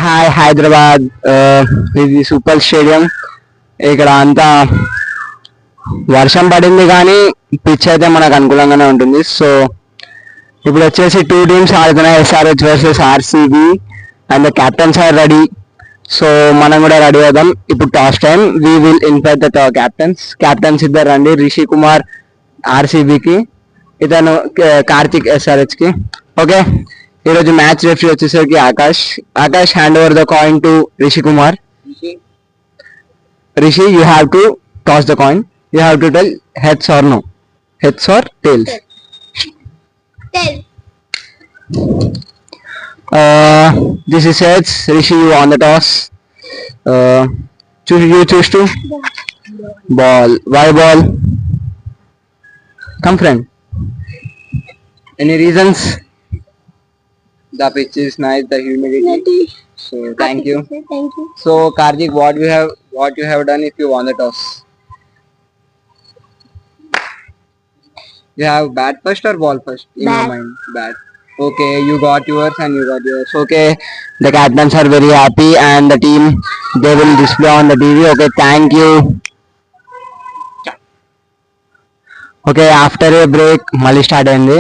Hi Hyderabad, ఇది super stadium. ఇక్కడ అంతా వర్షం పడింది కానీ పిచ్ అయితే మనకు అనుకూలంగానే ఉంటుంది. సో ఇప్పుడు వచ్చేసి 2 టీమ్స్ ఆడుతున్నాయి, SRH versus RCB, and the captains are ready. So మనం కూడా రెడీ అవుదాం. ఇప్పుడు toss time. We will invite the captains ఇద్దరు రండి. రిషి కుమార్ ఆర్సీబీకి, ఇతను కార్తిక్ ఎస్ఆర్హెచ్కి. ఓకే, ఈరోజు మ్యాచ్ రెఫరీ వచ్చేసరికి Akash hand over the coin to Rishi Kumar. Rishi, you have to toss the coin. You have to tell heads or no, heads or tails. This is heads. Rishi, you on the toss. Choose to ball. Why ball? Come friend. Any reasons? The pitch is nice, the humidity. So thank you. Thank you. So Karthik, what you have done if you won the toss? You have bat first or ball first in your mind? Bat. Okay, you got yours and you got yours. Okay, the captains are very happy and the team, they will display on the TV. Okay, thank you. Okay, after a break మళ్ళీ start అయింది.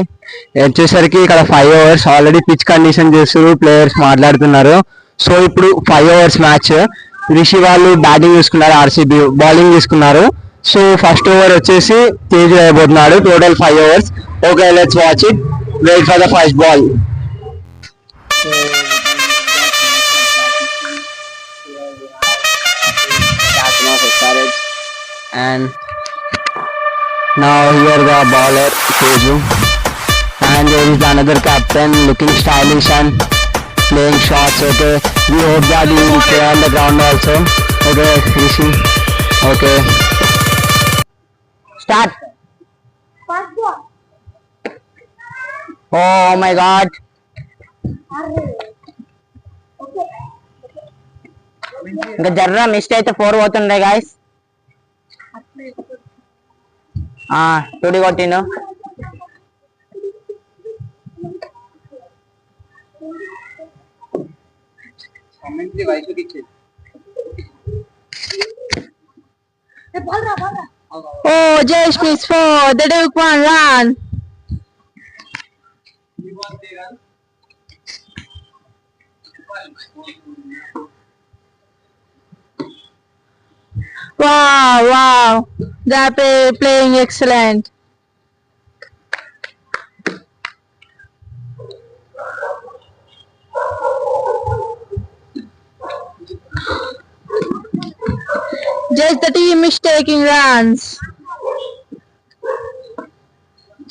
వచ్చేసరికి ఇక్కడ 5 overs already pitch condition చేస్తారు, players మాట్లాడుతున్నారు. So ఇప్పుడు 5 overs మ్యాచ్. రిషి వాళ్ళు batting తీసుకున్నారు, ఆర్సీబీ బౌలింగ్ తీసుకున్నారు. సో ఫస్ట్ ఓవర్ వచ్చేసి తేజ్ అయిపోతున్నాడు. Total 5 overs. Okay, let's watch it. Wait for the first ball. And now here the bowler Teju, and there is another captain looking stylish and playing shots. Okay, we hope that he will play on the ground also. Okay, Rishi. Okay, start. First ball. Oh my God. Okay. ఇంకా జర్రా Mist అయితే 4 పోతుండే guys. టూడి కొట్టిండు. Oh, just miss 4. They took 1 run. Wow, they're playing excellent. Just the team is taking runs.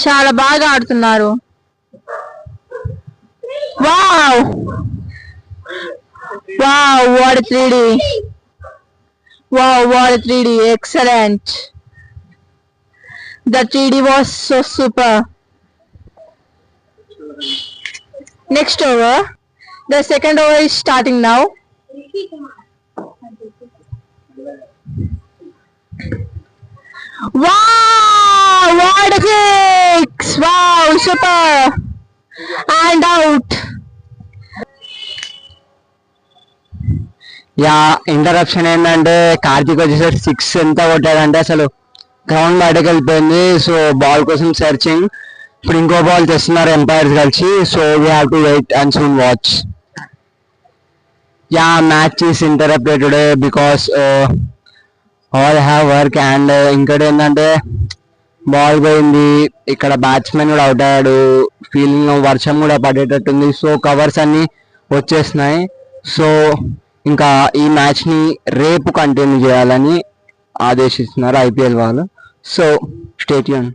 చాలా బాగా ఆడుతున్నారు. Wow, what a 3D. Wow, what a 3D. Excellent. The 3D was so super. Next over. The second over is starting now. Wow, what a kicks. Wow, super. And out. Yeah, interruption ఏంటంటే కార్తీక్ వచ్చేసరికి 6 ఎంత కొట్టాడంటే అసలు ground బయటకు వెళ్ళిపోయింది. So ball కోసం searching. ఇప్పుడు ఇంకో ball తెస్తున్నారు ఎంపైర్స్ కలిసి. So we have to wait and soon watch. Yeah, match is interrupted today because all have work. And ఇంకోటి ఏంటంటే బాల్ పోయింది, ఇక్కడ బ్యాట్స్మెన్ కూడా అవుట్ అయ్యాడు. ఫీలింగ్ వర్షం కూడా పడేటట్టుంది. సో కవర్స్ అన్ని వచ్చేస్తున్నాయి. సో ఇంకా ఈ మ్యాచ్ని రేపు కంటిన్యూ చేయాలని ఆదేశిస్తున్నారు IPL వాళ్ళు. So stay tune.